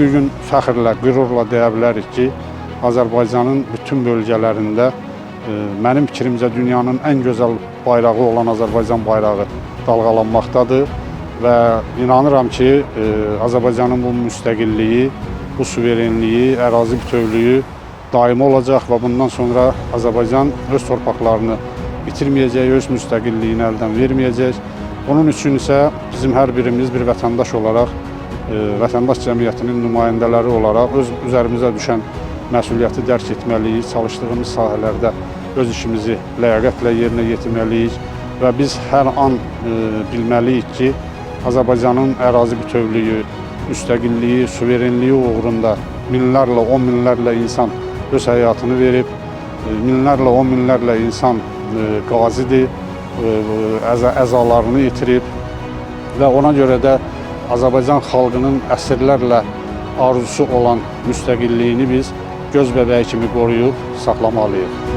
bir gün fəxrlə, qürurla deyə bilərik ki, Azərbaycanın bütün bölgələrində mənim fikrimcə dünyanın ən gözəl bayrağı olan Azərbaycan bayrağı dalğalanmaqdadır və inanıram ki, Azərbaycanın bu müstəqilliyi, bu suverenliyi, ərazi bütövlüyü daimi olacaq və bundan sonra Azərbaycan öz torpaqlarını bitirməyəcək, öz müstəqilliyini əldən verməyəcək. Onun üçün isə bizim hər birimiz bir vətəndaş olaraq, vətəndaş cəmiyyətinin nümayəndələri olaraq öz üzərimizə düşən məsuliyyəti dərk etməliyik, çalışdığımız sahələrdə öz işimizi ləyaqətlə yerinə yetirməliyik və biz hər an bilməliyik ki, Azərbaycanın ərazi bütövlüyü, müstəqilliyi, suverenliyi uğrunda minlərlə, on minlərlə insan öz həyatını verib, minlərlə, on minlərlə insan qazidir, əzalarını itirib və ona görə də Azərbaycan xalqının əsrlərlə arzusu olan müstəqilliyini biz göz bəbəyi kimi qoruyub saxlamalıyıq.